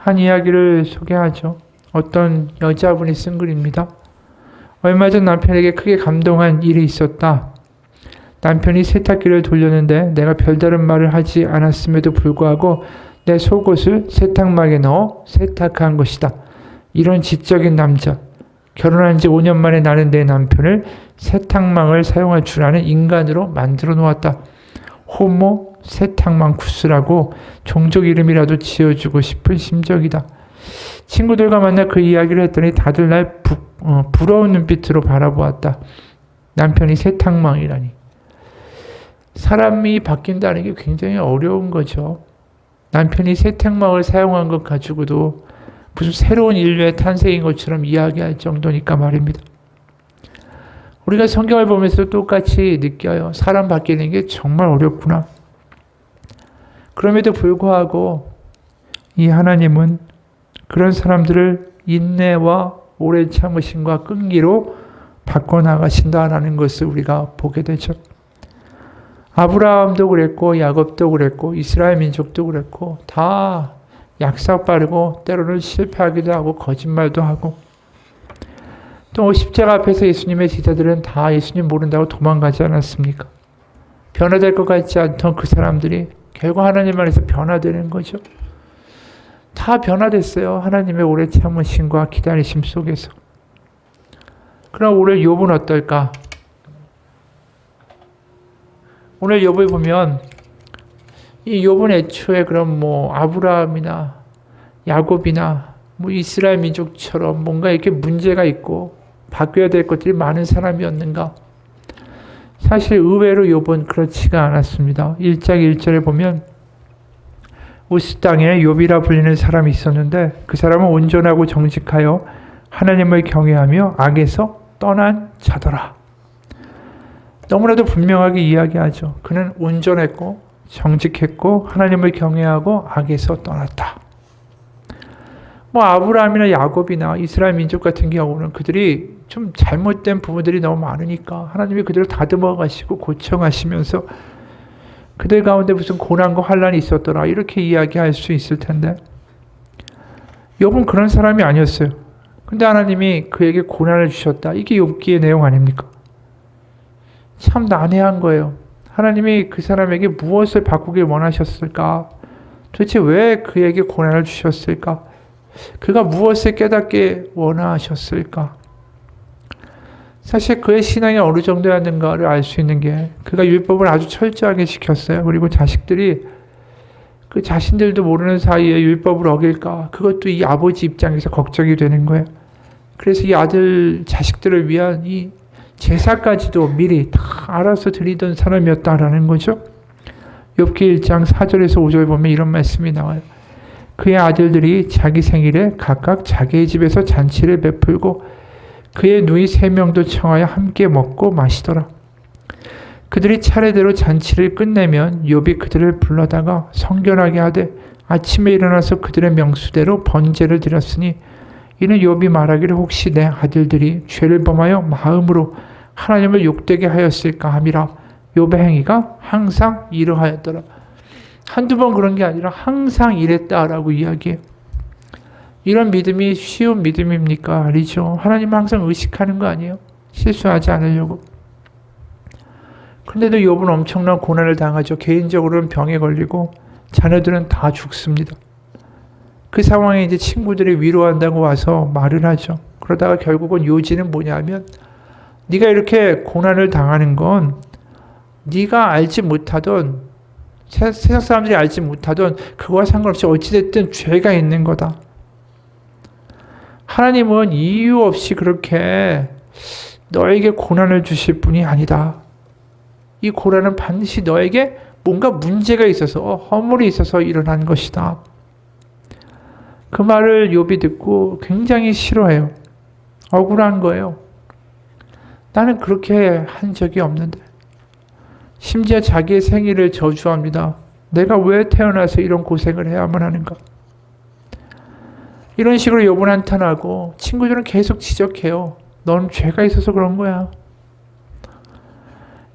한 이야기를 소개하죠. 어떤 여자분이 쓴 글입니다. 얼마 전 남편에게 크게 감동한 일이 있었다. 남편이 세탁기를 돌렸는데 내가 별다른 말을 하지 않았음에도 불구하고 내 속옷을 세탁막에 넣어 세탁한 것이다. 이런 지적인 남자. 결혼한 지 5년 만에 나는 내 남편을 세탁망을 사용할 줄 아는 인간으로 만들어 놓았다. 호모 세탁망쿠스라고 종족 이름이라도 지어주고 싶은 심정이다. 친구들과 만나 그 이야기를 했더니 다들 날 부러운 눈빛으로 바라보았다. 남편이 세탁망이라니. 사람이 바뀐다는 게 굉장히 어려운 거죠. 남편이 세탁망을 사용한 것 가지고도 무슨 새로운 인류의 탄생인 것처럼 이야기할 정도니까 말입니다. 우리가 성경을 보면서 똑같이 느껴요. 사람 바뀌는 게 정말 어렵구나. 그럼에도 불구하고 이 하나님은 그런 사람들을 인내와 오래 참으심과 끈기로 바꿔나가신다라는 것을 우리가 보게 되죠. 아브라함도 그랬고 야곱도 그랬고 이스라엘 민족도 그랬고 다 약삭 빠르고 때로는 실패하기도 하고 거짓말도 하고 또 십자가 앞에서 예수님의 제자들은 다 예수님 모른다고 도망가지 않았습니까? 변화될 것 같지 않던 그 사람들이 결국 하나님 안에서 변화되는 거죠. 다 변화됐어요. 하나님의 오래 참으심과 기다리심 속에서. 그럼 오늘 욥은 어떨까? 오늘 욥을 보면 이 욥은 애초에 그럼 아브라함이나 야곱이나 이스라엘 민족처럼 뭔가 이렇게 문제가 있고 바뀌어야 될 것들이 많은 사람이었는가? 사실 의외로 욥은 그렇지가 않았습니다. 1장 1절에 보면 우스 땅에 욥이라 불리는 사람이 있었는데 그 사람은 온전하고 정직하여 하나님을 경외하며 악에서 떠난 자더라. 너무나도 분명하게 이야기하죠. 그는 온전했고 정직했고 하나님을 경외하고 악에서 떠났다. 아브라함이나 야곱이나 이스라엘 민족 같은 경우는 그들이 좀 잘못된 부분들이 너무 많으니까 하나님이 그들을 다듬어 가시고 고쳐가시면서 그들 가운데 무슨 고난과 환란이 있었더라 이렇게 이야기할 수 있을 텐데 욥은 그런 사람이 아니었어요. 근데 하나님이 그에게 고난을 주셨다. 이게 욥기의 내용 아닙니까? 참 난해한 거예요. 하나님이 그 사람에게 무엇을 바꾸길 원하셨을까? 도대체 왜 그에게 고난을 주셨을까? 그가 무엇을 깨닫게 원하셨을까? 사실 그의 신앙이 어느 정도였는가를 알 수 있는 게 그가 율법을 아주 철저하게 지켰어요. 그리고 자식들이 그 자신들도 모르는 사이에 율법을 어길까? 그것도 이 아버지 입장에서 걱정이 되는 거예요. 그래서 이 아들, 자식들을 위한 이 제사까지도 미리 다 알아서 드리던 사람이었다라는 거죠. 욥기 1장 4절에서 5절 보면 이런 말씀이 나와요. 그의 아들들이 자기 생일에 각각 자기의 집에서 잔치를 베풀고 그의 누이 3명도 청하여 함께 먹고 마시더라. 그들이 차례대로 잔치를 끝내면 욥이 그들을 불러다가 성결하게 하되 아침에 일어나서 그들의 명수대로 번제를 드렸으니 이는 욥이 말하기를 혹시 내 아들들이 죄를 범하여 마음으로 하나님을 욕되게 하였을까 함이라. 욥의 행위가 항상 이러하였더라. 한두 번 그런 게 아니라 항상 이랬다라고 이야기해요. 이런 믿음이 쉬운 믿음입니까? 아니죠. 하나님은 항상 의식하는 거 아니에요? 실수하지 않으려고. 그런데도 욥은 엄청난 고난을 당하죠. 개인적으로는 병에 걸리고 자녀들은 다 죽습니다. 그 상황에 이제 친구들이 위로한다고 와서 말을 하죠. 그러다가 결국은 요지는 뭐냐면 네가 이렇게 고난을 당하는 건 네가 알지 못하던 세상 사람들이 알지 못하던 그거와 상관없이 어찌됐든 죄가 있는 거다. 하나님은 이유 없이 그렇게 너에게 고난을 주실 분이 아니다. 이 고난은 반드시 너에게 뭔가 문제가 있어서 허물이 있어서 일어난 것이다. 그 말을 욥이 듣고 굉장히 싫어해요. 억울한 거예요. 나는 그렇게 한 적이 없는데. 심지어 자기의 생일을 저주합니다. 내가 왜 태어나서 이런 고생을 해야만 하는가. 이런 식으로 욥은 한탄하고 친구들은 계속 지적해요. 넌 죄가 있어서 그런 거야.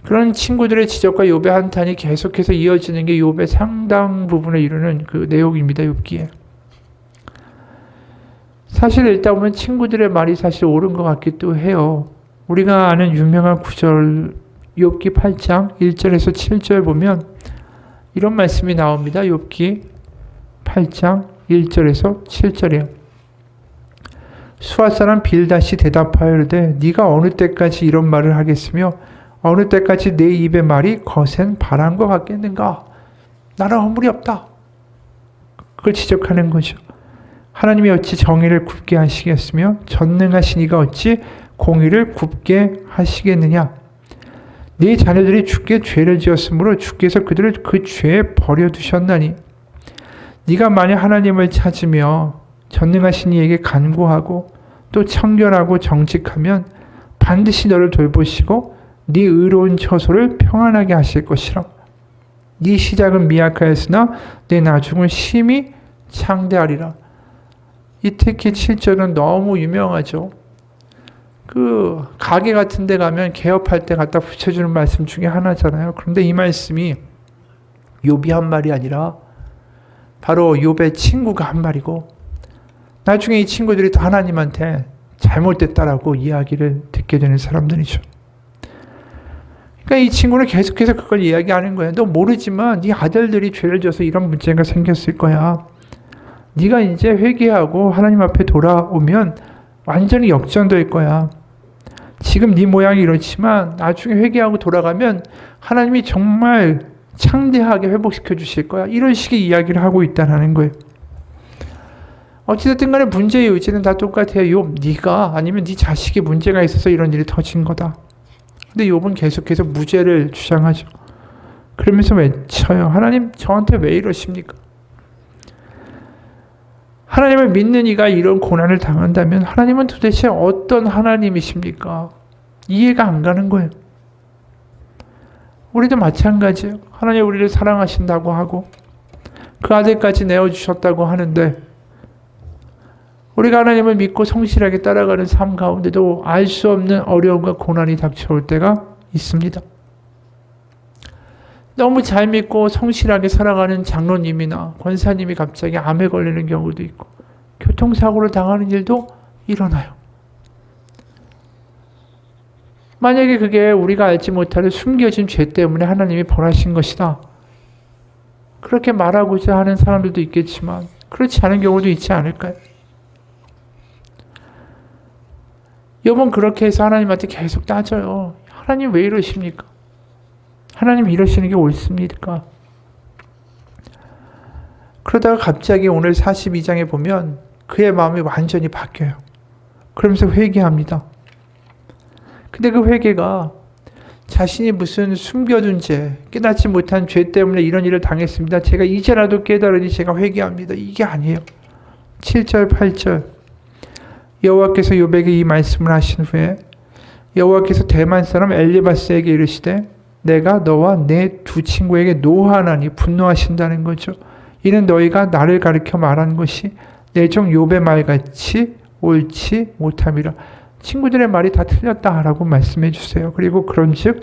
그런 친구들의 지적과 욥의 한탄이 계속해서 이어지는 게 욥의 상당 부분을 이루는 그 내용입니다. 욥기에. 사실 읽다 보면 친구들의 말이 사실 옳은 것 같기도 해요. 우리가 아는 유명한 구절 욥기 8장 1절에서 7절 보면 이런 말씀이 나옵니다. 욥기 8장 1절에서 7절이에요. 수아 사람 빌닷이 대답하여 이르되 네가 어느 때까지 이런 말을 하겠으며 어느 때까지 내 입의 말이 거센 바람과 같겠는가? 나는 허물이 없다. 그걸 지적하는 거죠. 하나님이 어찌 정의를 굽게 하시겠으며 전능하신 이가 어찌 공의를 굽게 하시겠느냐? 네 자녀들이 주께 죄를 지었으므로 주께서 그들을 그 죄에 버려두셨나니 네가 만약 하나님을 찾으며 전능하신 이에게 간구하고 또 청결하고 정직하면 반드시 너를 돌보시고 네 의로운 처소를 평안하게 하실 것이라. 네 시작은 미약하였으나 내 나중은 심히 창대하리라. 이 특히 7절은 너무 유명하죠. 그 가게 같은 데 가면 개업할 때 갖다 붙여주는 말씀 중에 하나잖아요. 그런데 이 말씀이 욥이 한 말이 아니라 바로 욥의 친구가 한 말이고 나중에 이 친구들이 또 하나님한테 잘못됐다라고 이야기를 듣게 되는 사람들이죠. 그러니까 이 친구는 계속해서 그걸 이야기하는 거예요. 너 모르지만 네 아들들이 죄를 져서 이런 문제가 생겼을 거야. 네가 이제 회개하고 하나님 앞에 돌아오면 완전히 역전될 거야. 지금 네 모양이 이렇지만 나중에 회개하고 돌아가면 하나님이 정말 창대하게 회복시켜 주실 거야. 이런 식의 이야기를 하고 있다는 거예요. 어찌됐든 간에 문제의 요지는 다 똑같아요. 욥, 네가 아니면 네 자식이 문제가 있어서 이런 일이 터진 거다. 근데 욥은 계속해서 무죄를 주장하죠. 그러면서 외쳐요. 하나님 저한테 왜 이러십니까? 하나님을 믿는 이가 이런 고난을 당한다면 하나님은 도대체 어떤 하나님이십니까? 이해가 안 가는 거예요. 우리도 마찬가지예요. 하나님 우리를 사랑하신다고 하고 그 아들까지 내어주셨다고 하는데 우리가 하나님을 믿고 성실하게 따라가는 삶 가운데도 알 수 없는 어려움과 고난이 닥쳐올 때가 있습니다. 너무 잘 믿고 성실하게 살아가는 장로님이나 권사님이 갑자기 암에 걸리는 경우도 있고 교통사고를 당하는 일도 일어나요. 만약에 그게 우리가 알지 못하는 숨겨진 죄 때문에 하나님이 벌하신 것이다. 그렇게 말하고자 하는 사람들도 있겠지만 그렇지 않은 경우도 있지 않을까요? 욥은 그렇게 해서 하나님한테 계속 따져요. 하나님 왜 이러십니까? 하나님 이러시는 게 옳습니까? 그러다가 갑자기 오늘 42장에 보면 그의 마음이 완전히 바뀌어요. 그러면서 회개합니다. 근데 그 회개가 자신이 무슨 숨겨둔 죄, 깨닫지 못한 죄 때문에 이런 일을 당했습니다. 제가 이제라도 깨달으니 제가 회개합니다. 이게 아니에요. 7절, 8절 여호와께서 욥에게 이 말씀을 하신 후에 여호와께서 대만 사람 엘리바스에게 이르시되 내가 너와 내 두 친구에게 노하나니 분노하신다는 거죠. 이는 너희가 나를 가리켜 말한 것이 내 종 욥의 말같이 옳지 못함이라. 친구들의 말이 다 틀렸다라고 말씀해 주세요. 그리고 그런즉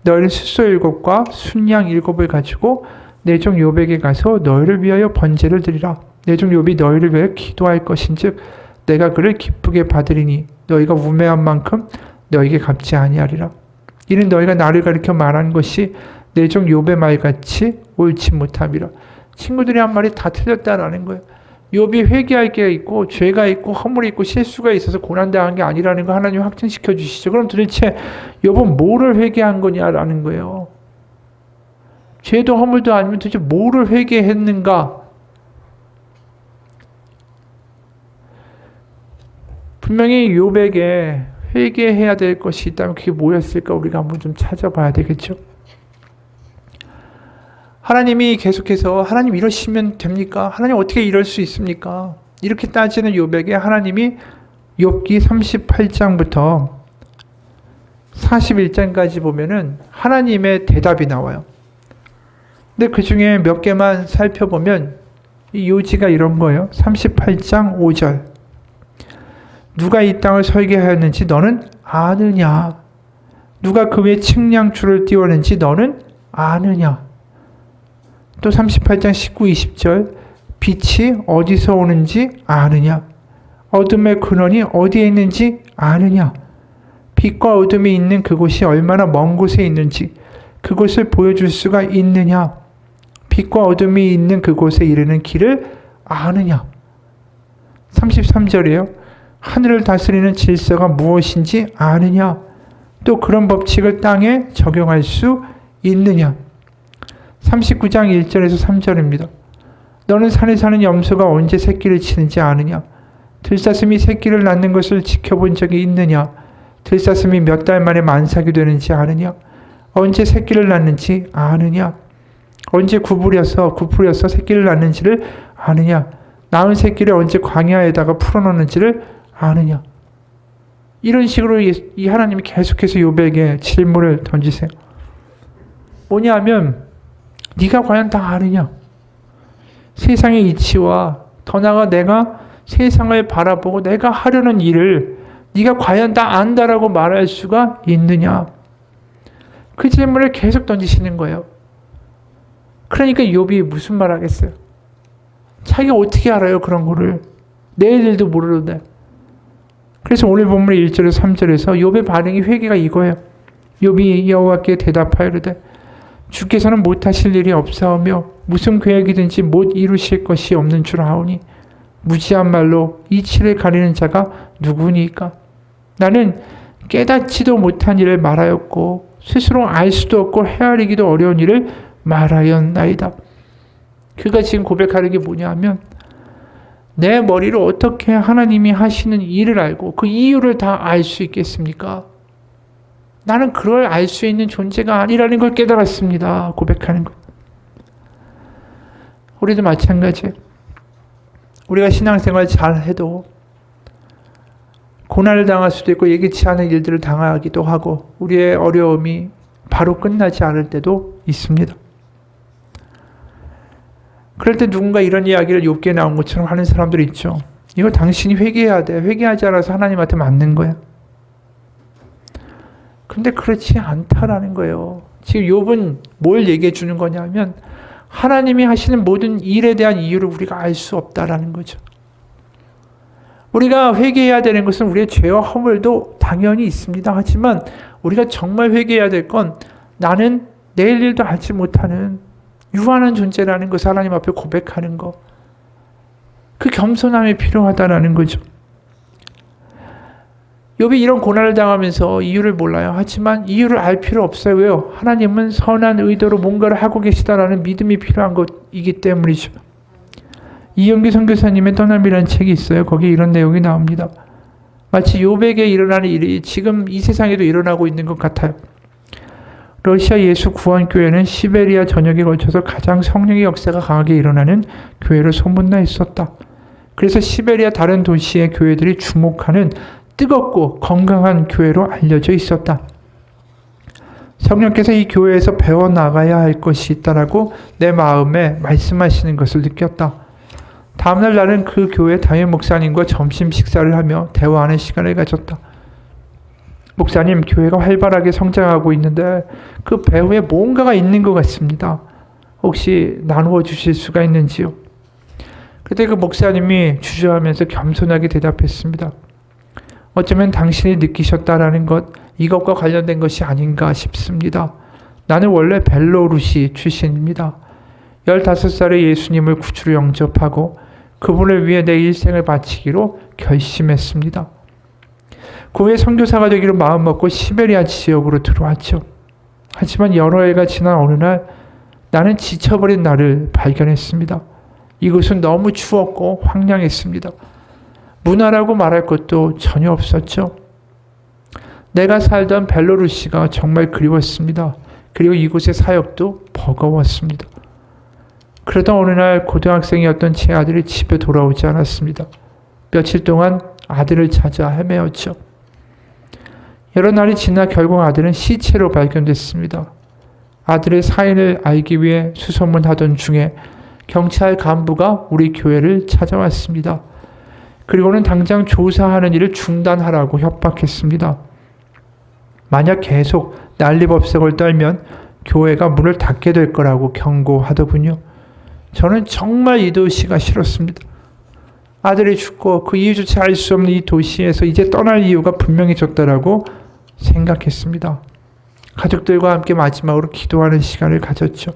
너희는 숫소 7과 순양 7을 가지고 내 종 욥에게 가서 너희를 위하여 번제를 드리라. 내 종 욥이 너희를 위하여 기도할 것인즉 내가 그를 기쁘게 받으리니 너희가 우매한 만큼 너희에게 갚지 아니하리라. 이는 너희가 나를 가리켜 말한 것이 내 종 욥의 말같이 옳지 못함이라. 친구들이 한 말이 다 틀렸다라는 거예요. 욥이 회개할 게 있고 죄가 있고 허물이 있고 실수가 있어서 고난당한 게 아니라는 거 하나님 확증시켜 주시죠. 그럼 도대체 욥은 뭐를 회개한 거냐라는 거예요. 죄도 허물도 아니면 도대체 뭐를 회개했는가? 분명히 욥에게 회개해야 될 것이 있다면 그게 뭐였을까 우리가 한번 좀 찾아봐야 되겠죠. 하나님이 계속해서 하나님 이러시면 됩니까? 하나님 어떻게 이럴 수 있습니까? 이렇게 따지는 욥에게 하나님이 욥기 38장부터 41장까지 보면은 하나님의 대답이 나와요. 근데 그 중에 몇 개만 살펴보면 이 요지가 이런 거예요. 38장 5절 누가 이 땅을 설계하였는지 너는 아느냐? 누가 그 위에 측량줄을 띄웠는지 너는 아느냐? 또 38장 19, 20절 빛이 어디서 오는지 아느냐? 어둠의 근원이 어디에 있는지 아느냐? 빛과 어둠이 있는 그곳이 얼마나 먼 곳에 있는지 그곳을 보여줄 수가 있느냐? 빛과 어둠이 있는 그곳에 이르는 길을 아느냐? 33절이에요. 하늘을 다스리는 질서가 무엇인지 아느냐? 또 그런 법칙을 땅에 적용할 수 있느냐? 39장 1절에서 3절입니다. 너는 산에 사는 염소가 언제 새끼를 치는지 아느냐? 들사슴이 새끼를 낳는 것을 지켜본 적이 있느냐? 들사슴이 몇 달 만에 만삭이 되는지 아느냐? 언제 새끼를 낳는지 아느냐? 언제 구부려서 새끼를 낳는지를 아느냐? 낳은 새끼를 언제 광야에다가 풀어놓는지를 아느냐? 이런 식으로 이 하나님이 계속해서 욥에게 질문을 던지세요. 뭐냐 하면 네가 과연 다 아느냐? 세상의 이치와 더 나아가 내가 세상을 바라보고 내가 하려는 일을 네가 과연 다 안다라고 말할 수가 있느냐? 그 질문을 계속 던지시는 거예요. 그러니까 욥이 무슨 말 하겠어요? 자기가 어떻게 알아요 그런 거를. 내일 일도 모르는데. 그래서 오늘 본문 1절에서 3절에서 욥의 반응이 회개가 이거예요. 욥이 여호와께 대답하이르되 주께서는 못하실 일이 없사오며 무슨 계획이든지 못 이루실 것이 없는 줄 아오니 무지한 말로 이치를 가리는 자가 누구니까? 나는 깨닫지도 못한 일을 말하였고 스스로 알 수도 없고 헤아리기도 어려운 일을 말하였나이다. 그가 지금 고백하는 게 뭐냐 하면 내 머리로 어떻게 하나님이 하시는 일을 알고 그 이유를 다 알 수 있겠습니까? 나는 그걸 알 수 있는 존재가 아니라는 걸 깨달았습니다. 고백하는 것. 우리도 마찬가지예요. 우리가 신앙생활 잘 해도 고난을 당할 수도 있고 예기치 않은 일들을 당하기도 하고 우리의 어려움이 바로 끝나지 않을 때도 있습니다. 그럴 때 누군가 이런 이야기를 욥기에 나온 것처럼 하는 사람들이 있죠. 이거 당신이 회개해야 돼. 회개하지 않아서 하나님한테 맞는 거야. 근데 그렇지 않다라는 거예요. 지금 욥은 뭘 얘기해 주는 거냐면 하나님이 하시는 모든 일에 대한 이유를 우리가 알 수 없다라는 거죠. 우리가 회개해야 되는 것은 우리의 죄와 허물도 당연히 있습니다. 하지만 우리가 정말 회개해야 될 건 나는 내일 일도 알지 못하는 유한한 존재라는 것을 하나님 앞에 고백하는 것. 그 겸손함이 필요하다라는 거죠. 욥이 이런 고난을 당하면서 이유를 몰라요. 하지만 이유를 알 필요 없어요. 왜요? 하나님은 선한 의도로 뭔가를 하고 계시다라는 믿음이 필요한 것이기 때문이죠. 이영기 선교사님의 떠남이라는 책이 있어요. 거기에 이런 내용이 나옵니다. 마치 욥에게 일어나는 일이 지금 이 세상에도 일어나고 있는 것 같아요. 러시아 예수 구원교회는 시베리아 전역에 걸쳐서 가장 성령의 역사가 강하게 일어나는 교회로 소문나 있었다. 그래서 시베리아 다른 도시의 교회들이 주목하는 뜨겁고 건강한 교회로 알려져 있었다. 성령께서 이 교회에서 배워나가야 할 것이 있다라고 내 마음에 말씀하시는 것을 느꼈다. 다음날 나는 그 교회 담임 목사님과 점심 식사를 하며 대화하는 시간을 가졌다. 목사님, 교회가 활발하게 성장하고 있는데 그 배후에 뭔가가 있는 것 같습니다. 혹시 나누어 주실 수가 있는지요? 그때 그 목사님이 주저하면서 겸손하게 대답했습니다. 어쩌면 당신이 느끼셨다라는 것, 이것과 관련된 것이 아닌가 싶습니다. 나는 원래 벨로루시 출신입니다. 15살에 예수님을 구주로 영접하고 그분을 위해 내 일생을 바치기로 결심했습니다. 그 후에 선교사가 되기로 마음먹고 시베리아 지역으로 들어왔죠. 하지만 여러 해가 지난 어느 날 나는 지쳐버린 나를 발견했습니다. 이곳은 너무 추웠고 황량했습니다. 문화라고 말할 것도 전혀 없었죠. 내가 살던 벨로루시가 정말 그리웠습니다. 그리고 이곳의 사역도 버거웠습니다. 그러던 어느 날 고등학생이었던 제 아들이 집에 돌아오지 않았습니다. 며칠 동안 아들을 찾아 헤매었죠. 여러 날이 지나 결국 아들은 시체로 발견됐습니다. 아들의 사인을 알기 위해 수소문하던 중에 경찰 간부가 우리 교회를 찾아왔습니다. 그리고는 당장 조사하는 일을 중단하라고 협박했습니다. 만약 계속 난리법석을 떨면 교회가 문을 닫게 될 거라고 경고하더군요. 저는 정말 이 도시가 싫었습니다. 아들이 죽고 그 이유조차 알 수 없는 이 도시에서 이제 떠날 이유가 분명해졌다라고 생각했습니다. 가족들과 함께 마지막으로 기도하는 시간을 가졌죠.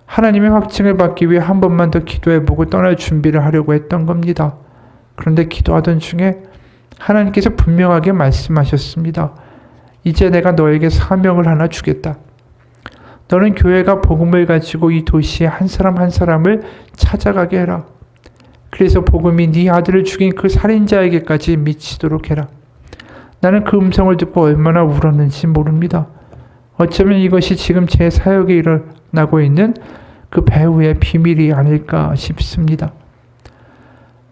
하나님의 확증을 받기 위해 한 번만 더 기도해보고 떠날 준비를 하려고 했던 겁니다. 그런데 기도하던 중에 하나님께서 분명하게 말씀하셨습니다. 이제 내가 너에게 사명을 하나 주겠다. 너는 교회가 복음을 가지고 이 도시의 한 사람 한 사람을 찾아가게 해라. 그래서 복음이 네 아들을 죽인 그 살인자에게까지 미치도록 해라. 나는 그 음성을 듣고 얼마나 울었는지 모릅니다. 어쩌면 이것이 지금 제 사역에 일어나고 있는 그 배후의 비밀이 아닐까 싶습니다.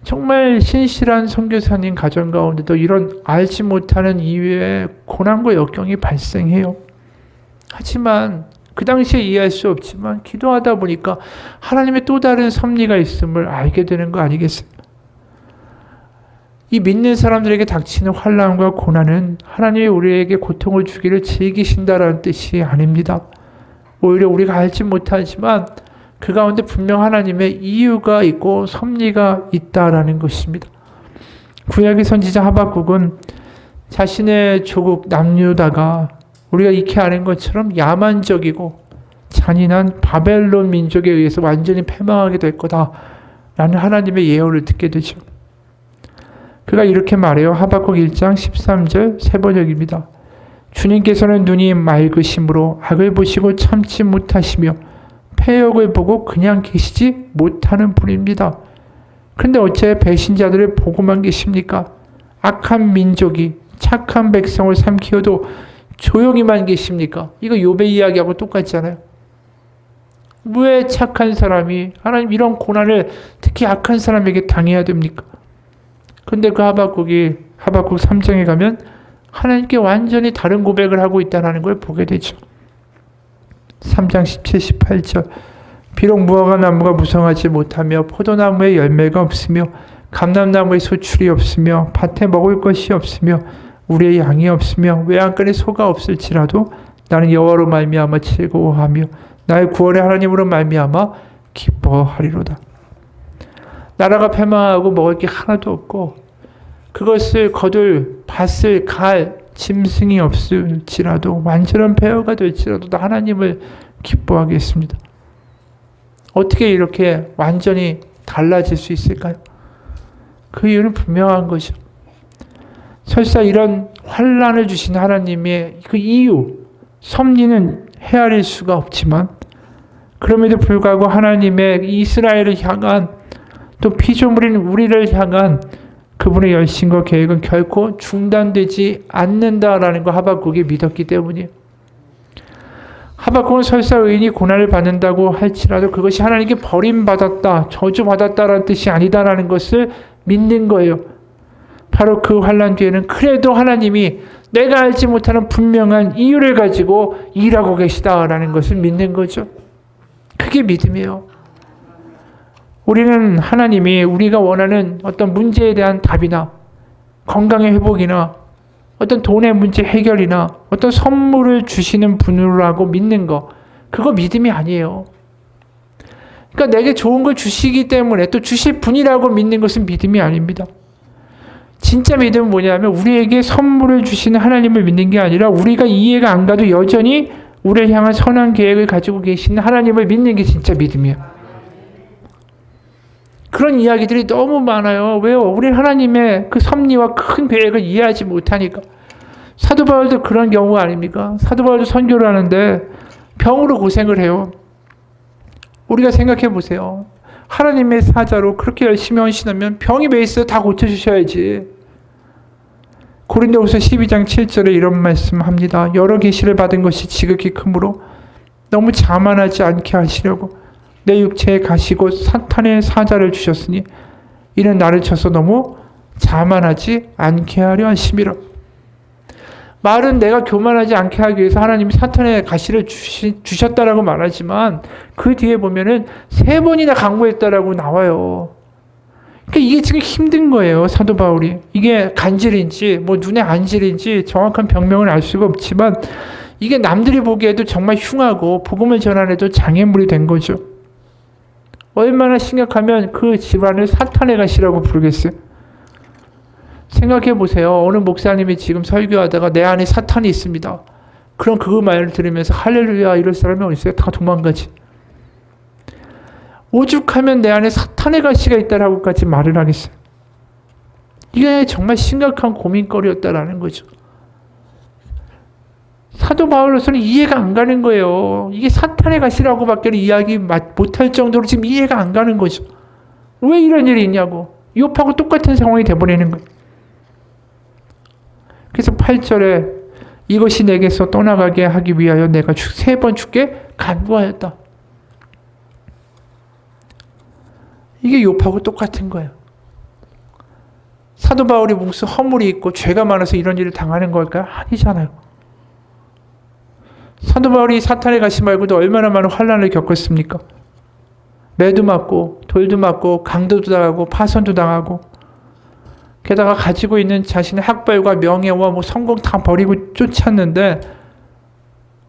정말 신실한 선교사님 가정 가운데도 이런 알지 못하는 이유의 고난과 역경이 발생해요. 하지만 그 당시에 이해할 수 없지만 기도하다 보니까 하나님의 또 다른 섭리가 있음을 알게 되는 거 아니겠어요? 이 믿는 사람들에게 닥치는 환난과 고난은 하나님이 우리에게 고통을 주기를 즐기신다라는 뜻이 아닙니다. 오히려 우리가 알지 못하지만 그 가운데 분명 하나님의 이유가 있고 섭리가 있다라는 것입니다. 구약의 선지자 하박국은 자신의 조국 남유다가 우리가 익히 아는 것처럼 야만적이고 잔인한 바벨론 민족에 의해서 완전히 패망하게 될 거다라는 하나님의 예언을 듣게 되죠. 그가 이렇게 말해요. 하박국 1장 13절 세 번역입니다. 주님께서는 눈이 맑으심으로 악을 보시고 참지 못하시며 패역을 보고 그냥 계시지 못하는 분입니다. 그런데 어째 배신자들을 보고만 계십니까? 악한 민족이 착한 백성을 삼키어도 조용히만 계십니까? 이거 욥의 이야기하고 똑같잖아요. 왜 착한 사람이 하나님 이런 고난을 특히 악한 사람에게 당해야 됩니까? 근데 그 하박국이 하박국 3장에 가면 하나님께 완전히 다른 고백을 하고 있다는 걸 보게 되죠. 3장 17, 18절 비록 무화과 나무가 무성하지 못하며 포도나무에 열매가 없으며 감람나무에 소출이 없으며 밭에 먹을 것이 없으며 우리의 양이 없으며 외양간에 소가 없을지라도 나는 여호와로 말미암아 즐거워하며 나의 구원의 하나님으로 말미암아 기뻐하리로다. 나라가 패망하고 먹을 게 하나도 없고 그것을 거둘 밭을 갈 짐승이 없을지라도 완전한 폐허가 될지라도 나 하나님을 기뻐하겠습니다. 어떻게 이렇게 완전히 달라질 수 있을까요? 그 이유는 분명한 거죠. 설사 이런 환난을 주신 하나님의 그 이유, 섭리는 헤아릴 수가 없지만 그럼에도 불구하고 하나님의 이스라엘을 향한 또 피조물인 우리를 향한 그분의 열심과 계획은 결코 중단되지 않는다라는 거 하박국이 믿었기 때문이에요. 하박국은 설사 의인이 고난을 받는다고 할지라도 그것이 하나님께 버림받았다, 저주받았다라는 뜻이 아니다라는 것을 믿는 거예요. 바로 그 환난 뒤에는 그래도 하나님이 내가 알지 못하는 분명한 이유를 가지고 일하고 계시다라는 것을 믿는 거죠. 그게 믿음이에요. 우리는 하나님이 우리가 원하는 어떤 문제에 대한 답이나 건강의 회복이나 어떤 돈의 문제 해결이나 어떤 선물을 주시는 분이라고 믿는 거, 그거 믿음이 아니에요. 그러니까 내게 좋은 걸 주시기 때문에 또 주실 분이라고 믿는 것은 믿음이 아닙니다. 진짜 믿음은 뭐냐면 우리에게 선물을 주시는 하나님을 믿는 게 아니라 우리가 이해가 안 가도 여전히 우리를 향한 선한 계획을 가지고 계시는 하나님을 믿는 게 진짜 믿음이에요. 그런 이야기들이 너무 많아요. 왜요? 우리 하나님의 그 섭리와 큰 계획을 이해하지 못하니까. 사도 바울도 그런 경우가 아닙니까? 사도 바울도 선교를 하는데 병으로 고생을 해요. 우리가 생각해 보세요. 하나님의 사자로 그렇게 열심히 헌신하면 병이 왜 있어요? 다 고쳐주셔야지. 고린도후서 12장 7절에 이런 말씀합니다. 여러 계시를 받은 것이 지극히 크므로 너무 자만하지 않게 하시려고 내 육체에 가시고 사탄의 사자를 주셨으니 이는 나를 쳐서 너무 자만하지 않게 하려 하심이라. 말은 내가 교만하지 않게 하기 위해서 하나님이 사탄의 가시를 주셨다라고 말하지만 그 뒤에 보면은 3번이나 강구했다라고 나와요. 그러니까 이게 지금 힘든 거예요. 사도 바울이. 이게 간질인지 뭐 눈의 안질인지 정확한 병명을 알 수가 없지만 이게 남들이 보기에도 정말 흉하고 복음을 전하는데도 장애물이 된 거죠. 얼마나 심각하면 그 집안을 사탄의 가시라고 부르겠어요. 생각해 보세요. 어느 목사님이 지금 설교하다가 내 안에 사탄이 있습니다. 그럼 그 말을 들으면서 할렐루야 이럴 사람이 어디 있어요? 다 도망가지. 오죽하면 내 안에 사탄의 가시가 있다라고까지 말을 하겠어요. 이게 정말 심각한 고민거리였다라는 거죠. 사도 바울로서는 이해가 안 가는 거예요. 이게 사탄의 가시라고밖에 이야기 못할 정도로 지금 이해가 안 가는 거죠. 왜 이런 일이 있냐고. 욥하고 똑같은 상황이 돼버리는 거예요. 그래서 8절에 이것이 내게서 떠나가게 하기 위하여 내가 3번 주께 간구하였다. 이게 욥하고 똑같은 거예요. 사도 바울이 무슨 허물이 있고 죄가 많아서 이런 일을 당하는 걸까요? 아니잖아요. 사도 바울이 사탄의 가시 말고도 얼마나 많은 환난을 겪었습니까? 매도 맞고 돌도 맞고 강도도 당하고 파선도 당하고 게다가 가지고 있는 자신의 학벌과 명예와 성공 다 버리고 쫓았는데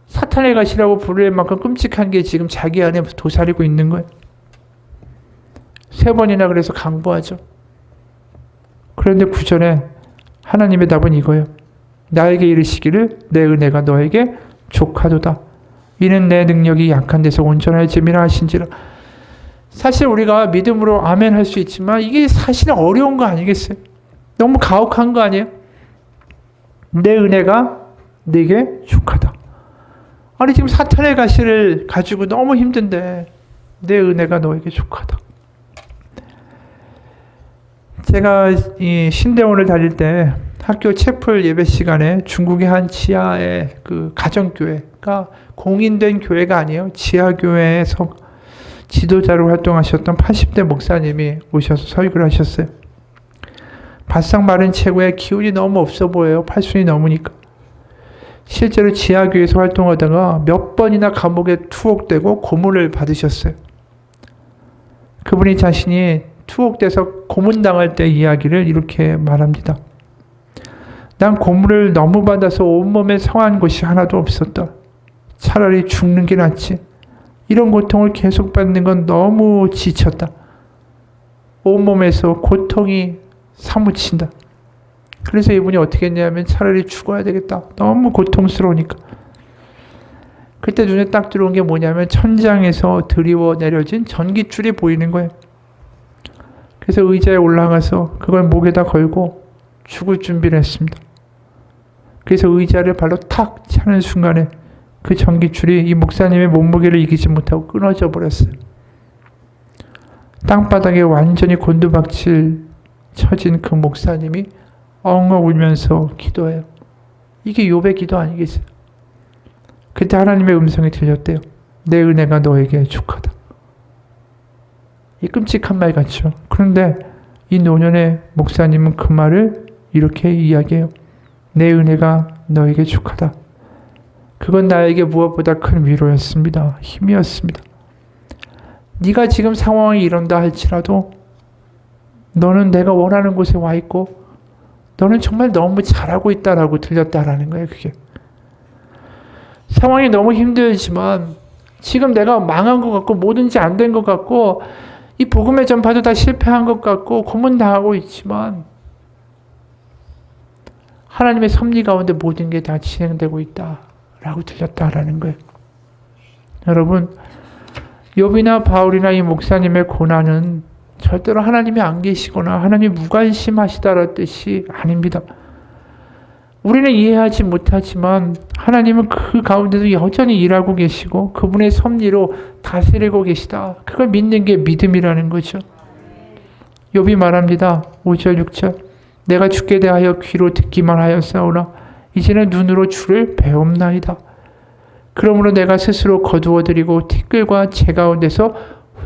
사탄의 가시라고 부를 만큼 끔찍한 게 지금 자기 안에 도사리고 있는 거예요. 3번이나 그래서 강구하죠. 그런데 9절에 하나님의 답은 이거예요. 나에게 이르시기를 내 은혜가 너에게 족하도다. 이는 내 능력이 약한 데서 온전하여 잼이라 하신지라. 사실 우리가 믿음으로 아멘 할 수 있지만 이게 사실은 어려운 거 아니겠어요? 너무 가혹한 거 아니에요? 내 은혜가 네게 족하다. 아니 지금 사탄의 가시를 가지고 너무 힘든데 내 은혜가 너에게 족하다. 제가 이 신대원을 다닐 때 학교 채플 예배 시간에 중국의 한 지하의 그 가정교회가 공인된 교회가 아니에요. 지하교회에서 지도자로 활동하셨던 80대 목사님이 오셔서 설교를 하셨어요. 바싹 마른 체구에 기운이 너무 없어 보여요. 80이 넘으니까. 실제로 지하교회에서 활동하다가 몇 번이나 감옥에 투옥되고 고문을 받으셨어요. 그분이 자신이 투옥돼서 고문당할 때 이야기를 이렇게 말합니다. 난 고문을 너무 받아서 온몸에 성한 곳이 하나도 없었다. 차라리 죽는 게 낫지. 이런 고통을 계속 받는 건 너무 지쳤다. 온몸에서 고통이 사무친다. 그래서 이분이 어떻게 했냐면 차라리 죽어야 되겠다. 너무 고통스러우니까. 그때 눈에 딱 들어온 게 뭐냐면 천장에서 드리워 내려진 전깃줄이 보이는 거예요. 그래서 의자에 올라가서 그걸 목에다 걸고 죽을 준비를 했습니다. 그래서 의자를 발로 탁 차는 순간에 그 전깃줄이 이 목사님의 몸무게를 이기지 못하고 끊어져 버렸어요. 땅바닥에 완전히 곤두박질 쳐진 그 목사님이 엉엉 울면서 기도해요. 이게 욥의 기도 아니겠어요? 그때 하나님의 음성이 들렸대요. 내 은혜가 너에게 족하다. 이 끔찍한 말 같죠. 그런데 이 노년의 목사님은 그 말을 이렇게 이야기해요. 내 은혜가 너에게 족하다. 그건 나에게 무엇보다 큰 위로였습니다. 힘이었습니다. 네가 지금 상황이 이런다 할지라도 너는 내가 원하는 곳에 와 있고 너는 정말 너무 잘하고 있다라고 들렸다라는 거예요. 그게 상황이 너무 힘들지만 지금 내가 망한 것 같고 뭐든지 안 된 것 같고 이 복음의 전파도 다 실패한 것 같고 고문당하고 있지만 하나님의 섭리 가운데 모든 게 다 진행되고 있다라고 들렸다라는 거예요. 여러분, 욥이나 바울이나 이 목사님의 고난은 절대로 하나님이 안 계시거나 하나님이 무관심하시다라는 뜻이 아닙니다. 우리는 이해하지 못하지만 하나님은 그 가운데도 여전히 일하고 계시고 그분의 섭리로 다스리고 계시다. 그걸 믿는 게 믿음이라는 거죠. 욥이 말합니다. 5절 6절 내가 주께 대하여 귀로 듣기만 하였사오나 이제는 눈으로 주를 배움나이다. 그러므로 내가 스스로 거두어드리고 티끌과 재 가운데서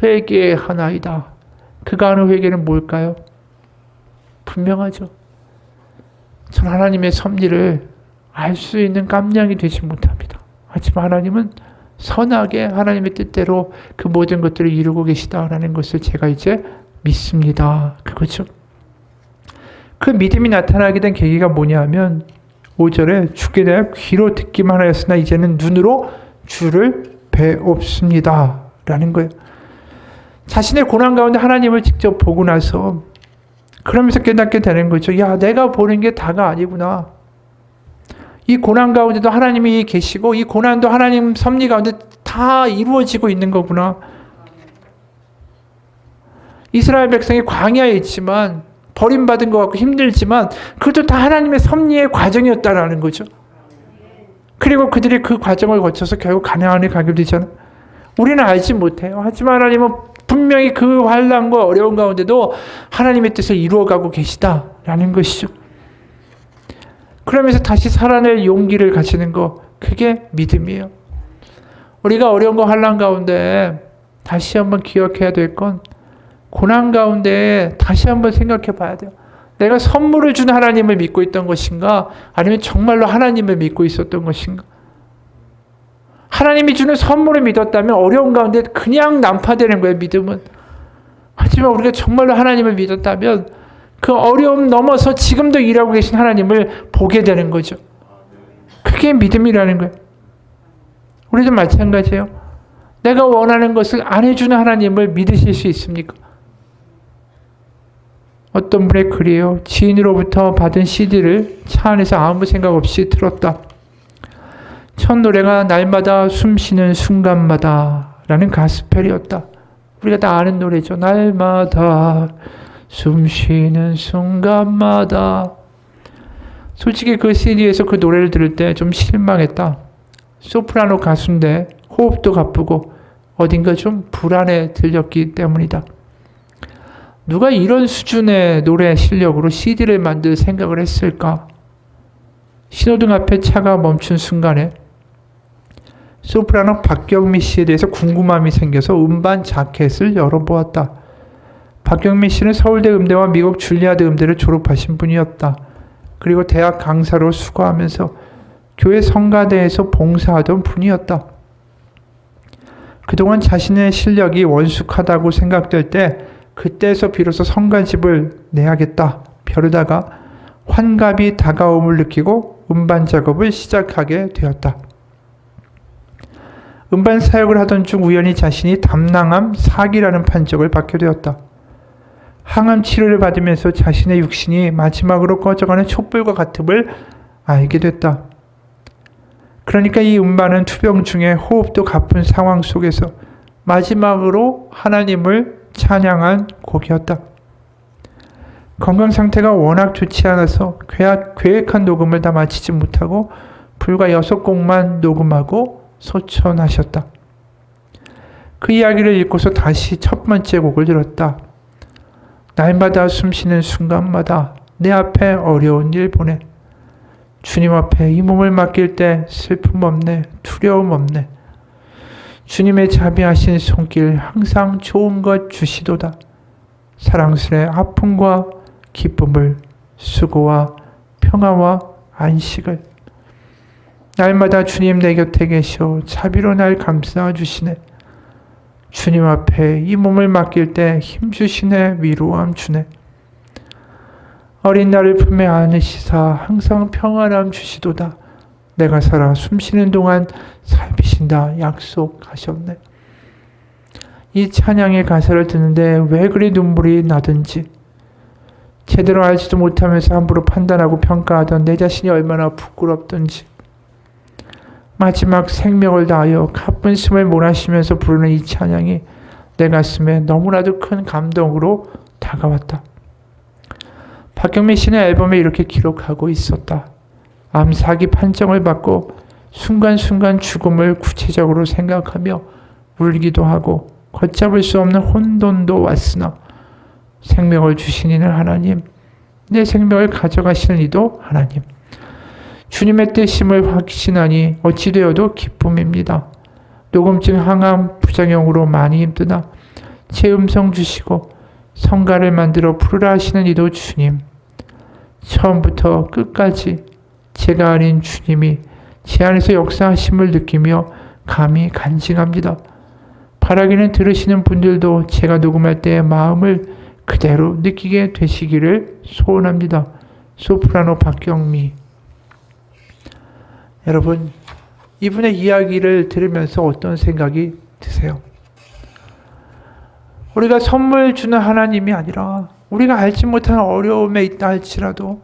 회개하나이다. 그가 하는 회개는 뭘까요? 분명하죠. 전 하나님의 섭리를 알 수 있는 깜냥이 되지 못합니다. 하지만 하나님은 선하게 하나님의 뜻대로 그 모든 것들을 이루고 계시다라는 것을 제가 이제 믿습니다. 그거죠. 그 믿음이 나타나게 된 계기가 뭐냐면 5절에 주께 대하여 귀로 듣기만 하였으나 이제는 눈으로 주를 배웁니다. 라는 거예요. 자신의 고난 가운데 하나님을 직접 보고 나서 그러면서 깨닫게 되는 거죠. 야, 내가 보는 게 다가 아니구나. 이 고난 가운데도 하나님이 계시고 이 고난도 하나님 섭리 가운데 다 이루어지고 있는 거구나. 이스라엘 백성이 광야에 있지만 버림받은 것 같고 힘들지만 그것도 다 하나님의 섭리의 과정이었다라는 거죠. 그리고 그들이 그 과정을 거쳐서 결국 가나안에 가게 되잖아요. 우리는 알지 못해요. 하지만 하나님은 분명히 그 환난과 어려운 가운데도 하나님의 뜻을 이루어가고 계시다라는 것이죠. 그러면서 다시 살아낼 용기를 가지는 거, 그게 믿음이에요. 우리가 어려운 거 환난 가운데 다시 한번 기억해야 될 건 고난 가운데 다시 한번 생각해 봐야 돼요. 내가 선물을 주는 하나님을 믿고 있던 것인가? 아니면 정말로 하나님을 믿고 있었던 것인가? 하나님이 주는 선물을 믿었다면 어려운 가운데 그냥 난파되는 거예요, 믿음은. 하지만 우리가 정말로 하나님을 믿었다면 그 어려움 넘어서 지금도 일하고 계신 하나님을 보게 되는 거죠. 그게 믿음이라는 거예요. 우리도 마찬가지예요. 내가 원하는 것을 안 해주는 하나님을 믿으실 수 있습니까? 어떤 분의 글이에요. 지인으로부터 받은 CD를 차 안에서 아무 생각 없이 틀었다. 첫 노래가 날마다 숨쉬는 순간마다 라는 가스펠이었다. 우리가 다 아는 노래죠. 날마다 숨쉬는 순간마다. 솔직히 그 CD에서 그 노래를 들을 때 좀 실망했다. 소프라노 가수인데 호흡도 가쁘고 어딘가 좀 불안해 들렸기 때문이다. 누가 이런 수준의 노래 실력으로 CD를 만들 생각을 했을까? 신호등 앞에 차가 멈춘 순간에 소프라노 박경미 씨에 대해서 궁금함이 생겨서 음반 자켓을 열어보았다. 박경미 씨는 서울대 음대와 미국 줄리아드 음대를 졸업하신 분이었다. 그리고 대학 강사로 수고하면서 교회 성가대에서 봉사하던 분이었다. 그동안 자신의 실력이 원숙하다고 생각될 때 그때에서 비로소 성가집을 내야겠다 벼르다가 환갑이 다가옴을 느끼고 음반 작업을 시작하게 되었다. 음반 사역을 하던 중 우연히 자신이 담낭암 4기라는 판정을 받게 되었다. 항암 치료를 받으면서 자신의 육신이 마지막으로 꺼져가는 촛불과 같음을 알게 됐다. 그러니까 이 음반은 투병 중에 호흡도 가쁜 상황 속에서 마지막으로 하나님을 찬양한 곡이었다. 건강 상태가 워낙 좋지 않아서 계획한 녹음을 다 마치지 못하고 불과 6곡만 녹음하고 소천하셨다. 그 이야기를 읽고서 다시 첫 번째 곡을 들었다. 날마다 숨쉬는 순간마다 내 앞에 어려운 일 보내. 주님 앞에 이 몸을 맡길 때 슬픔 없네, 두려움 없네. 주님의 자비하신 손길 항상 좋은 것 주시도다. 사랑스레 아픔과 기쁨을, 수고와 평화와 안식을. 날마다 주님 내 곁에 계셔 자비로 날 감싸 주시네. 주님 앞에 이 몸을 맡길 때 힘 주시네, 위로함 주네. 어린 나를 품에 안으시사 항상 평안함 주시도다. 내가 살아 숨쉬는 동안 살피신다 약속하셨네. 이 찬양의 가사를 듣는데 왜 그리 눈물이 나든지, 제대로 알지도 못하면서 함부로 판단하고 평가하던 내 자신이 얼마나 부끄럽던지, 마지막 생명을 다하여 가쁜 숨을 몰아쉬면서 부르는 이 찬양이 내 가슴에 너무나도 큰 감동으로 다가왔다. 박경미 씨는 앨범에 이렇게 기록하고 있었다. 암 4기 판정을 받고 순간순간 죽음을 구체적으로 생각하며 울기도 하고 걷잡을 수 없는 혼돈도 왔으나 생명을 주신 이는 하나님, 내 생명을 가져가시는 이도 하나님. 주님의 뜻임을 확신하니 어찌 되어도 기쁨입니다. 녹음증 항암 부작용으로 많이 힘드나 제 음성 주시고 성가를 만들어 부르라 하시는 이도 주님. 처음부터 끝까지 제가 아닌 주님이 제 안에서 역사하심을 느끼며 감히 간증합니다. 바라기는 들으시는 분들도 제가 녹음할 때의 마음을 그대로 느끼게 되시기를 소원합니다. 소프라노 박경미. 여러분, 이분의 이야기를 들으면서 어떤 생각이 드세요? 우리가 선물 주는 하나님이 아니라 우리가 알지 못하는 어려움에 있다 할지라도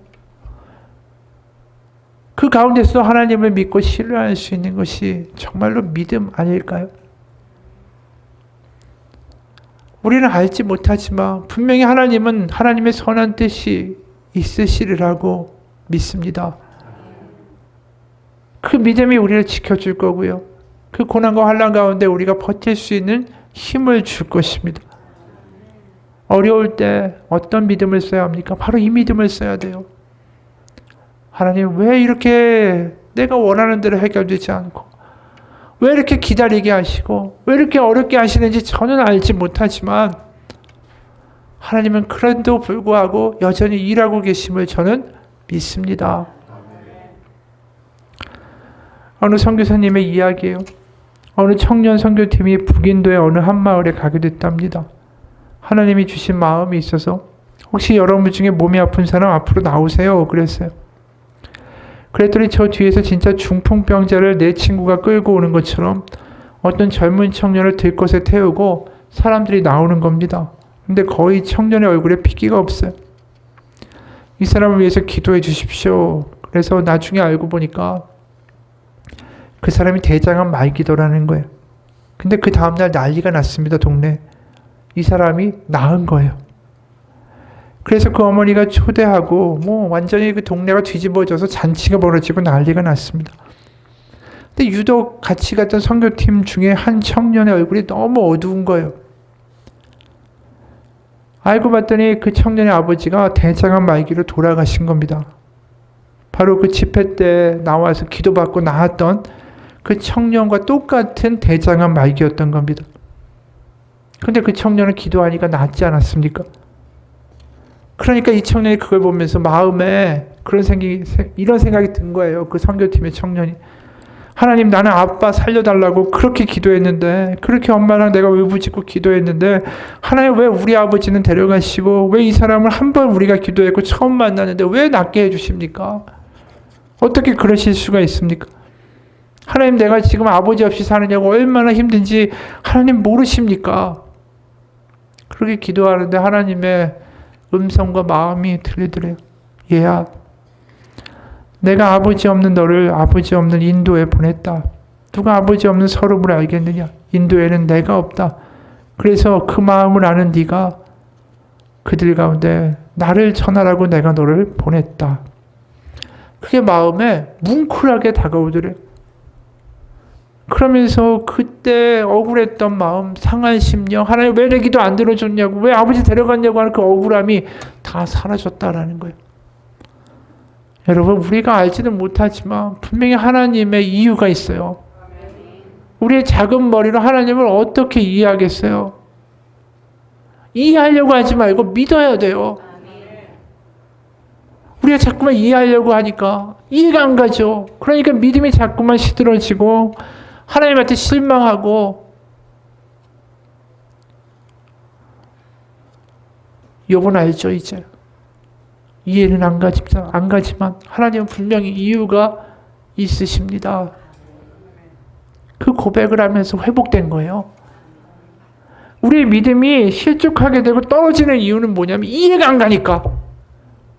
그 가운데서 하나님을 믿고 신뢰할 수 있는 것이 정말로 믿음 아닐까요? 우리는 알지 못하지만 분명히 하나님은 하나님의 선한 뜻이 있으시리라고 믿습니다. 그 믿음이 우리를 지켜줄 거고요. 그 고난과 환난 가운데 우리가 버틸 수 있는 힘을 줄 것입니다. 어려울 때 어떤 믿음을 써야 합니까? 바로 이 믿음을 써야 돼요. 하나님, 왜 이렇게 내가 원하는 대로 해결되지 않고 왜 이렇게 기다리게 하시고 왜 이렇게 어렵게 하시는지 저는 알지 못하지만 하나님은 그런데도 불구하고 여전히 일하고 계심을 저는 믿습니다. 어느 선교사님의 이야기예요. 어느 청년 선교팀이 북인도의 어느 한 마을에 가게 됐답니다. 하나님이 주신 마음이 있어서 혹시 여러분 중에 몸이 아픈 사람 앞으로 나오세요. 그랬어요. 그랬더니 저 뒤에서 진짜 중풍병자를 내 친구가 끌고 오는 것처럼 어떤 젊은 청년을 들것에 태우고 사람들이 나오는 겁니다. 근데 거의 청년의 얼굴에 핏기가 없어요. 이 사람을 위해서 기도해 주십시오. 그래서 나중에 알고 보니까 그 사람이 대장암 말기도라는 거예요. 근데 그 다음날 난리가 났습니다. 동네. 이 사람이 나은 거예요. 그래서 그 어머니가 초대하고 완전히 그 동네가 뒤집어져서 잔치가 벌어지고 난리가 났습니다. 근데 유독 같이 갔던 선교팀 중에 한 청년의 얼굴이 너무 어두운 거예요. 알고 봤더니 그 청년의 아버지가 대장암 말기로 돌아가신 겁니다. 바로 그 집회 때 나와서 기도받고 나왔던 그 청년과 똑같은 대장암 말기였던 겁니다. 근데 그 청년은 기도하니까 낫지 않았습니까? 그러니까 이 청년이 그걸 보면서 마음에 이런 생각이 든 거예요. 그 선교팀의 청년이. 하나님, 나는 아빠 살려달라고 그렇게 기도했는데, 그렇게 엄마랑 내가 울부짖고 기도했는데, 하나님 왜 우리 아버지는 데려가시고, 왜 이 사람을 한 번 우리가 기도했고 처음 만났는데 왜 낫게 해주십니까? 어떻게 그러실 수가 있습니까? 하나님, 내가 지금 아버지 없이 사느냐고 얼마나 힘든지 하나님 모르십니까? 그렇게 기도하는데 하나님의 음성과 마음이 들리더래요. 얘야, 내가 아버지 없는 너를 아버지 없는 인도에 보냈다. 누가 아버지 없는 서름을 알겠느냐? 인도에는 내가 없다. 그래서 그 마음을 아는 네가 그들 가운데 나를 전하라고 내가 너를 보냈다. 그게 마음에 뭉클하게 다가오더래요. 그러면서 그때 억울했던 마음, 상한 심령, 하나님 왜 내 기도 안 들어줬냐고, 왜 아버지 데려갔냐고 하는 그 억울함이 다 사라졌다라는 거예요. 여러분, 우리가 알지는 못하지만 분명히 하나님의 이유가 있어요. 우리의 작은 머리로 하나님을 어떻게 이해하겠어요? 이해하려고 하지 말고 믿어야 돼요. 우리가 자꾸만 이해하려고 하니까 이해가 안 가죠. 그러니까 믿음이 자꾸만 시들어지고 하나님한테 실망하고. 욥은 알죠, 이제. 이해는 안 가지만 하나님은 분명히 이유가 있으십니다. 그 고백을 하면서 회복된 거예요. 우리의 믿음이 실족하게 되고 떨어지는 이유는 뭐냐면 이해가 안 가니까.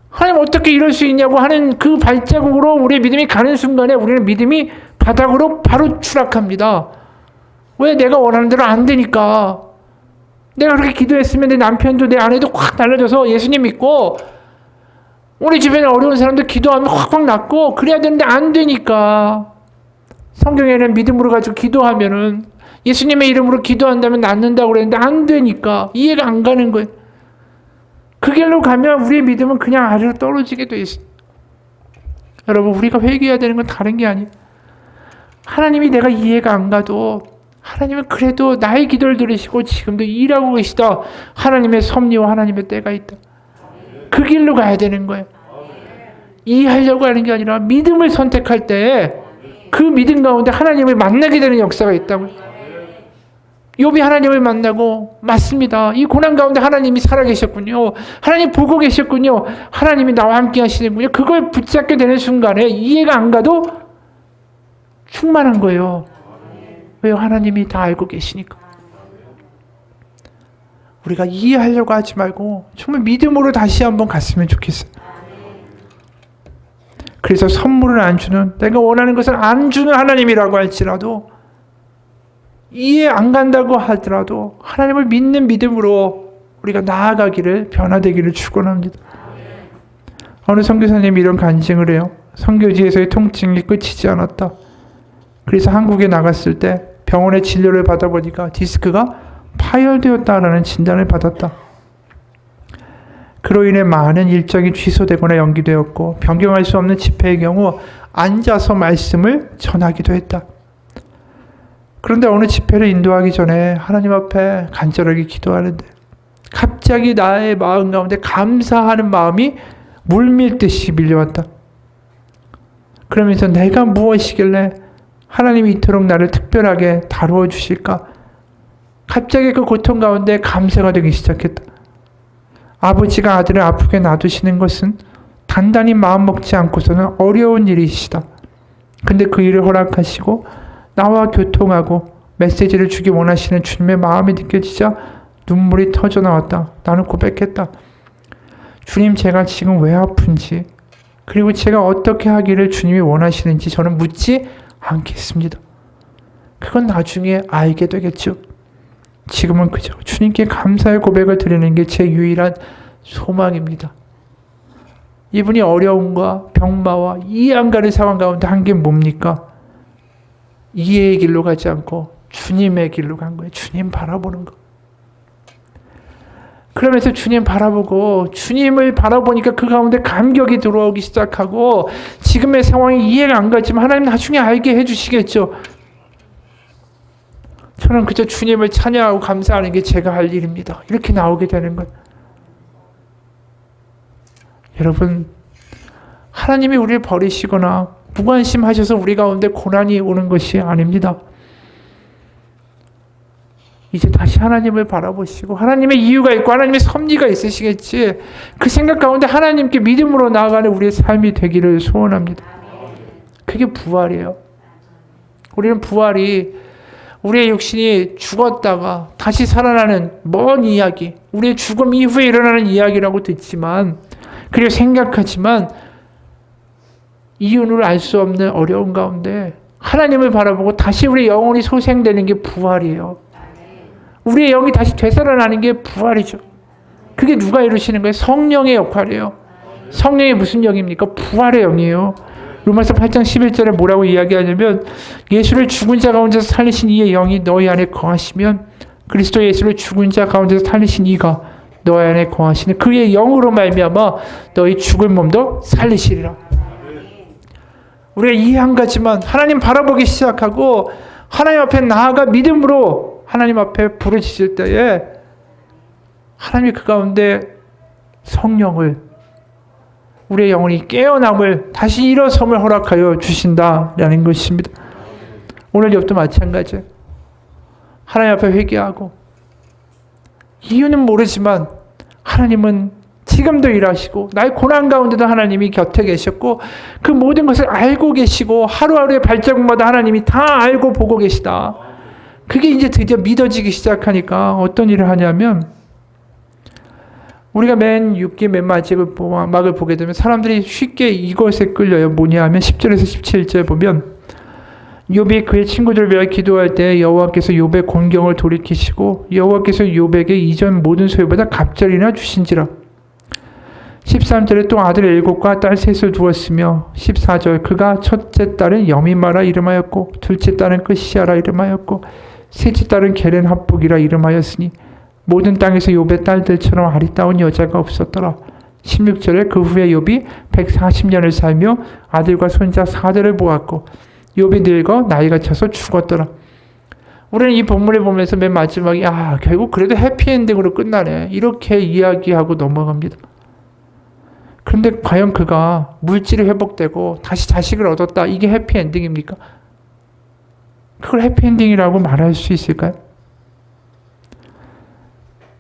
하나님 어떻게 이럴 수 있냐고 하는 그 발자국으로 우리의 믿음이 가는 순간에 우리는 믿음이 바닥으로 바로 추락합니다. 왜? 내가 원하는 대로 안 되니까. 내가 그렇게 기도했으면 내 남편도 내 아내도 확 달라져서 예수님 믿고 우리 주변에 어려운 사람들 기도하면 확 낫고 그래야 되는데 안 되니까. 성경에는 믿음으로 가지고 기도하면은 예수님의 이름으로 기도한다면 낫는다고 그랬는데 안 되니까 이해가 안 가는 거예요. 그 길로 가면 우리의 믿음은 그냥 아래로 떨어지게 돼 있어요. 여러분, 우리가 회개해야 되는 건 다른 게 아니에요. 하나님이 내가 이해가 안 가도 하나님은 그래도 나의 기도를 들으시고 지금도 일하고 계시다. 하나님의 섭리와 하나님의 때가 있다. 그 길로 가야 되는 거예요. 이해하려고 하는 게 아니라 믿음을 선택할 때 그 믿음 가운데 하나님을 만나게 되는 역사가 있다고요. 욥이 하나님을 만나고 맞습니다. 이 고난 가운데 하나님이 살아계셨군요. 하나님 보고 계셨군요. 하나님이 나와 함께 하시는군요. 그걸 붙잡게 되는 순간에 이해가 안 가도 충만한 거예요. 왜요? 하나님이 다 알고 계시니까. 우리가 이해하려고 하지 말고 정말 믿음으로 다시 한번 갔으면 좋겠어요. 그래서 선물을 안 주는, 내가 원하는 것을 안 주는 하나님이라고 할지라도, 이해 안 간다고 하더라도 하나님을 믿는 믿음으로 우리가 나아가기를, 변화되기를 축원합니다. 어느 선교사님이 이런 간증을 해요. 선교지에서의 통증이 끝이지 않았다. 그래서 한국에 나갔을 때 병원에 진료를 받아보니까 디스크가 파열되었다라는 진단을 받았다. 그로 인해 많은 일정이 취소되거나 연기되었고 변경할 수 없는 집회의 경우 앉아서 말씀을 전하기도 했다. 그런데 어느 집회를 인도하기 전에 하나님 앞에 간절하게 기도하는데 갑자기 나의 마음 가운데 감사하는 마음이 물밀듯이 밀려왔다. 그러면서 내가 무엇이길래 하나님이 이토록 나를 특별하게 다루어 주실까? 갑자기 그 고통 가운데 감사가 되기 시작했다. 아버지가 아들을 아프게 놔두시는 것은 단단히 마음 먹지 않고서는 어려운 일이시다. 근데 그 일을 허락하시고 나와 교통하고 메시지를 주기 원하시는 주님의 마음이 느껴지자 눈물이 터져 나왔다. 나는 고백했다. 주님, 제가 지금 왜 아픈지, 그리고 제가 어떻게 하기를 주님이 원하시는지 저는 묻지 않겠습니다. 그건 나중에 알게 되겠죠. 지금은 그저 주님께 감사의 고백을 드리는 게 제 유일한 소망입니다. 이분이 어려움과 병마와 이해 안 가는 상황 가운데 한 게 뭡니까? 이해의 길로 가지 않고 주님의 길로 간 거예요. 주님 바라보는 거. 그러면서 주님 바라보고 주님을 바라보니까 그 가운데 감격이 들어오기 시작하고 지금의 상황이 이해가 안 가지만 하나님 나중에 알게 해주시겠죠. 저는 그저 주님을 찬양하고 감사하는 게 제가 할 일입니다. 이렇게 나오게 되는 것. 여러분, 하나님이 우리를 버리시거나 무관심하셔서 우리 가운데 고난이 오는 것이 아닙니다. 이제 다시 하나님을 바라보시고 하나님의 이유가 있고 하나님의 섭리가 있으시겠지. 그 생각 가운데 하나님께 믿음으로 나아가는 우리의 삶이 되기를 소원합니다. 그게 부활이에요. 우리는 부활이 우리의 육신이 죽었다가 다시 살아나는 먼 이야기, 우리의 죽음 이후에 일어나는 이야기라고 듣지만, 그리고 생각하지만 이유를 알 수 없는 어려운 가운데 하나님을 바라보고 다시 우리의 영혼이 소생되는 게 부활이에요. 우리의 영이 다시 되살아나는 게 부활이죠. 그게 누가 이루시는 거예요? 성령의 역할이에요. 성령이 무슨 영입니까? 부활의 영이에요. 로마서 8장 11절에 뭐라고 이야기하냐면 예수를 죽은 자 가운데서 살리신 이의 영이 너희 안에 거하시면 그리스도 예수를 죽은 자 가운데서 살리신 이가 너희 안에 거하시는 그의 영으로 말미암아 너희 죽은 몸도 살리시리라. 우리가 이해 안 가지만 하나님 바라보기 시작하고 하나님 앞에 나아가 믿음으로 하나님 앞에 부르짖을 때에 하나님이 그 가운데 성령을, 우리의 영혼이 깨어남을, 다시 일어섬을 허락하여 주신다라는 것입니다. 오늘 욥도 마찬가지예요. 하나님 앞에 회개하고 이유는 모르지만 하나님은 지금도 일하시고 나의 고난 가운데도 하나님이 곁에 계셨고 그 모든 것을 알고 계시고 하루하루의 발자국마다 하나님이 다 알고 보고 계시다. 그게 이제 드디어 믿어지기 시작하니까 어떤 일을 하냐면 우리가 맨 6기 맨 마지막을 보게 되면 사람들이 쉽게 이것에 끌려요. 뭐냐 하면 10절에서 17절 보면 욥이 그의 친구들을 위하여 기도할 때 여호와께서 욥의 곤경을 돌이키시고 여호와께서 욥에게 이전 모든 소유보다 갑절이나 주신지라. 13절에 또 아들 7과 딸 3을 두었으며 14절 그가 첫째 딸은 여미마라 이름하였고 둘째 딸은 끝시아라 이름하였고 셋째 딸은 게렌 합북이라 이름하였으니 모든 땅에서 욥의 딸들처럼 아리따운 여자가 없었더라. 16절에 그 후에 욥이 140년을 살며 아들과 손자 4대를 보았고 욥이 늙어 나이가 차서 죽었더라. 우리는 이 본문을 보면서 맨 마지막에 결국 그래도 해피엔딩으로 끝나네 이렇게 이야기하고 넘어갑니다. 그런데 과연 그가 물질이 회복되고 다시 자식을 얻었다, 이게 해피엔딩입니까? 그걸 해피엔딩이라고 말할 수 있을까요?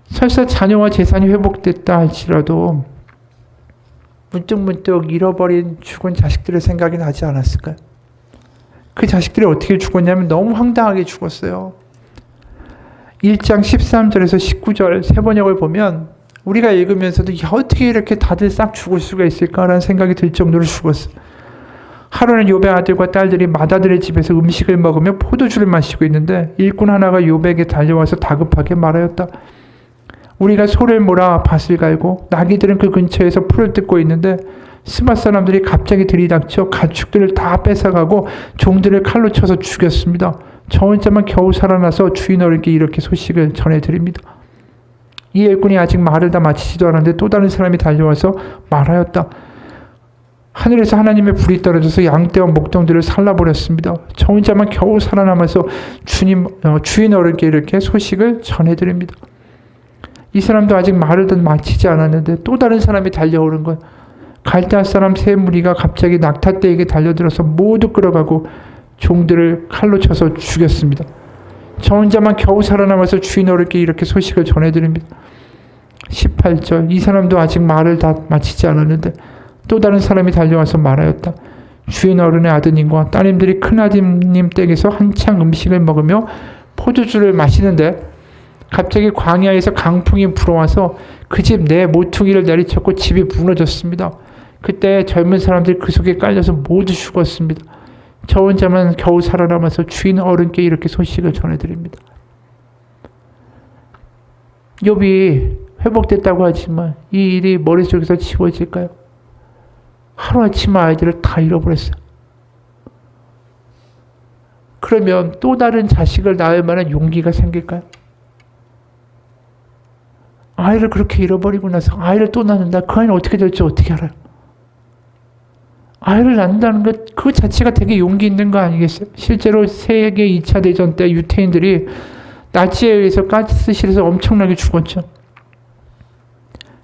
설사 자녀와 재산이 회복됐다 할지라도 문득문득 잃어버린 죽은 자식들의 생각이 나지 않았을까요? 그 자식들이 어떻게 죽었냐면 너무 황당하게 죽었어요. 1장 13절에서 19절 세 번역을 보면 우리가 읽으면서도 어떻게 이렇게 다들 싹 죽을 수가 있을까라는 생각이 들 정도로 죽었어. 하루는 욥의 아들과 딸들이 마다들의 집에서 음식을 먹으며 포도주를 마시고 있는데 일꾼 하나가 욥에게 달려와서 다급하게 말하였다. 우리가 소를 몰아 밭을 갈고 나귀들은 그 근처에서 풀을 뜯고 있는데 스밧 사람들이 갑자기 들이닥쳐 가축들을 다 뺏어가고 종들을 칼로 쳐서 죽였습니다. 저 혼자만 겨우 살아나서 주인 어른께 이렇게 소식을 전해드립니다. 이 일꾼이 아직 말을 다 마치지도 않았는데 또 다른 사람이 달려와서 말하였다. 하늘에서 하나님의 불이 떨어져서 양떼와 목동들을 살라버렸습니다. 저 혼자만 겨우 살아남아서 주인 어른께 이렇게 소식을 전해드립니다. 이 사람도 아직 말을 다 마치지 않았는데 또 다른 사람이 달려오는 것. 갈대아 사람 세 무리가 갑자기 낙타떼에게 달려들어서 모두 끌어가고 종들을 칼로 쳐서 죽였습니다. 저 혼자만 겨우 살아남아서 주인 어른께 이렇게 소식을 전해드립니다. 18절 이 사람도 아직 말을 다 마치지 않았는데 또 다른 사람이 달려와서 말하였다. 주인 어른의 아드님과 따님들이 큰아드님 댁에서 한창 음식을 먹으며 포도주를 마시는데 갑자기 광야에서 강풍이 불어와서 그 집 내 모퉁이를 내리쳤고 집이 무너졌습니다. 그때 젊은 사람들이 그 속에 깔려서 모두 죽었습니다. 저 혼자만 겨우 살아남아서 주인 어른께 이렇게 소식을 전해드립니다. 욥이 회복됐다고 하지만 이 일이 머릿속에서 지워질까요? 하루아침에 아이들을 다 잃어버렸어요. 그러면 또 다른 자식을 낳을 만한 용기가 생길까요? 아이를 그렇게 잃어버리고 나서 아이를 또 낳는다. 그 아이는 어떻게 될지 어떻게 알아요? 아이를 낳는다는 것 그 자체가 되게 용기 있는 거 아니겠어요? 실제로 세계 2차 대전 때 유태인들이 나치에 의해서 가스실에서 엄청나게 죽었죠.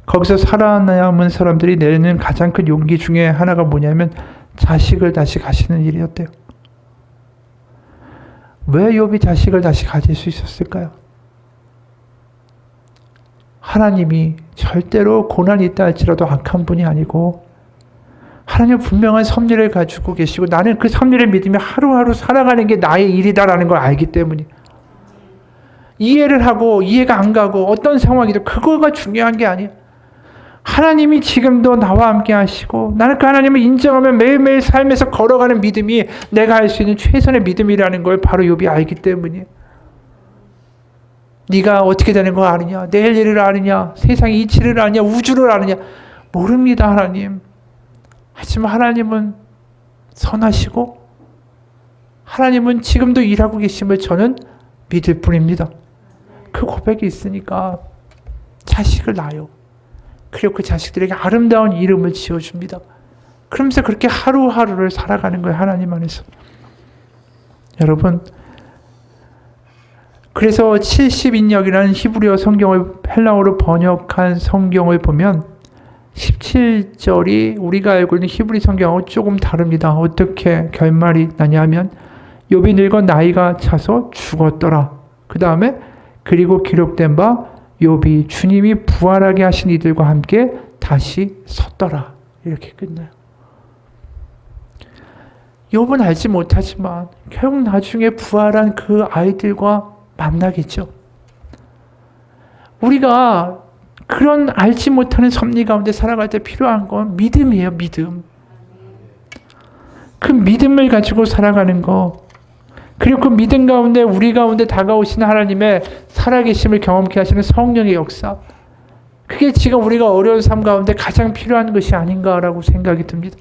거기서 살아남은 사람들이 내는 가장 큰 용기 중에 하나가 뭐냐면 자식을 다시 가지는 일이었대요. 왜 욥이 자식을 다시 가질 수 있었을까요? 하나님이 절대로 고난이 있다 할지라도 악한 분이 아니고 하나님은 분명한 섭리를 가지고 계시고 나는 그 섭리를 믿으며 하루하루 살아가는 게 나의 일이다라는 걸 알기 때문에 이해를 하고 이해가 안 가고 어떤 상황이든 그거가 중요한 게 아니에요. 하나님이 지금도 나와 함께 하시고 나는 그 하나님을 인정하며 매일매일 삶에서 걸어가는 믿음이 내가 할 수 있는 최선의 믿음이라는 걸 바로 욥이 알기 때문이에요. 네가 어떻게 되는 거 아느냐? 내일 일을 아느냐? 세상의 이치를 아느냐? 우주를 아느냐? 모릅니다, 하나님. 하지만 하나님은 선하시고 하나님은 지금도 일하고 계심을 저는 믿을 뿐입니다. 그 고백이 있으니까 자식을 낳아요. 그리고 그 자식들에게 아름다운 이름을 지어줍니다. 그러면서 그렇게 하루하루를 살아가는 거예요, 하나님 안에서. 여러분, 그래서 70인역이라는 히브리어 성경을 헬라어로 번역한 성경을 보면 17절이 우리가 알고 있는 히브리 성경하고 조금 다릅니다. 어떻게 결말이 나냐면 욥이 늙어 나이가 차서 죽었더라. 그 다음에 그리고 기록된 바 욥이 주님이 부활하게 하신 이들과 함께 다시 섰더라. 이렇게 끝나요. 욥은 알지 못하지만 결국 나중에 부활한 그 아이들과 만나겠죠. 우리가 그런 알지 못하는 섭리 가운데 살아갈 때 필요한 건 믿음이에요. 믿음. 그 믿음을 가지고 살아가는 거. 그리고 그 믿음 가운데 우리 가운데 다가오시는 하나님의 살아계심을 경험케 하시는 성령의 역사. 그게 지금 우리가 어려운 삶 가운데 가장 필요한 것이 아닌가라고 생각이 듭니다.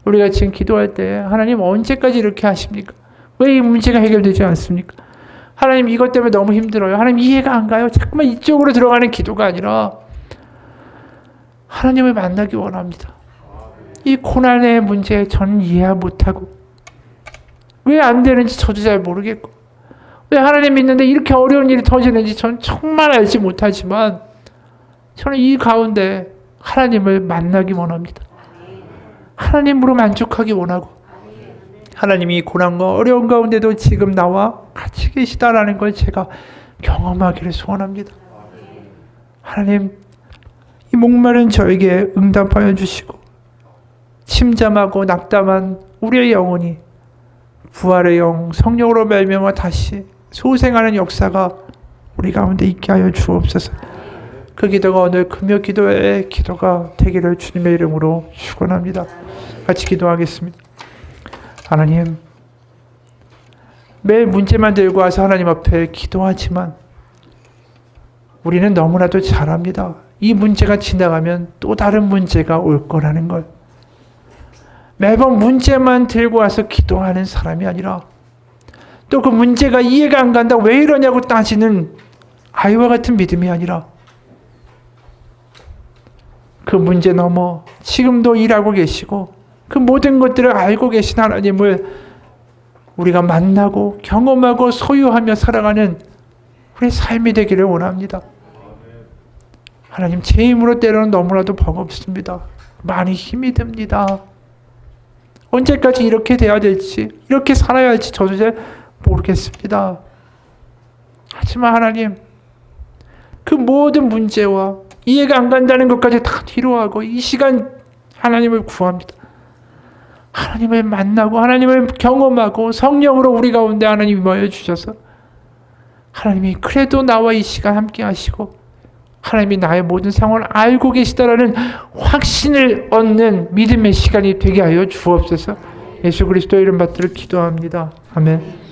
우리가 지금 기도할 때 하나님 언제까지 이렇게 하십니까? 왜 이 문제가 해결되지 않습니까? 하나님 이것 때문에 너무 힘들어요. 하나님 이해가 안 가요. 자꾸만 이쪽으로 들어가는 기도가 아니라 하나님을 만나기 원합니다. 이 고난의 문제 저는 이해 못하고 왜 안 되는지 저도 잘 모르겠고 왜 하나님 믿는데 이렇게 어려운 일이 터지는지 저는 정말 알지 못하지만 저는 이 가운데 하나님을 만나기 원합니다. 하나님으로 만족하기 원하고 하나님이 고난과 어려운 가운데도 지금 나와 같이 계시다라는 걸 제가 경험하기를 소원합니다. 하나님, 이 목마른 저에게 응답하여 주시고 침잠하고 낙담한 우리의 영혼이 부활의 영, 성령으로 말미암아 다시 소생하는 역사가 우리 가운데 있게 하여 주옵소서. 그 기도가 오늘 금요 기도의 기도가 되기를 주님의 이름으로 축원합니다. 같이 기도하겠습니다. 하나님, 매일 문제만 들고 와서 하나님 앞에 기도하지만 우리는 너무나도 잘 압니다. 이 문제가 지나가면 또 다른 문제가 올 거라는 걸. 매번 문제만 들고 와서 기도하는 사람이 아니라 또 그 문제가 이해가 안 간다, 왜 이러냐고 따지는 아이와 같은 믿음이 아니라 그 문제 넘어 지금도 일하고 계시고 그 모든 것들을 알고 계신 하나님을 우리가 만나고 경험하고 소유하며 살아가는 우리 삶이 되기를 원합니다. 하나님, 제 힘으로 때로는 너무나도 버겁습니다. 많이 힘이 듭니다. 언제까지 이렇게 돼야 될지, 이렇게 살아야 할지 저도 잘 모르겠습니다. 하지만 하나님, 그 모든 문제와 이해가 안 간다는 것까지 다 뒤로하고 이 시간 하나님을 구합니다. 하나님을 만나고 하나님을 경험하고 성령으로 우리 가운데 하나님이 모여 주셔서 하나님이 그래도 나와 이 시간 함께 하시고 하나님이 나의 모든 상황을 알고 계시다라는 확신을 얻는 믿음의 시간이 되게 하여 주옵소서. 예수 그리스도의 이름 받들어 기도합니다. 아멘.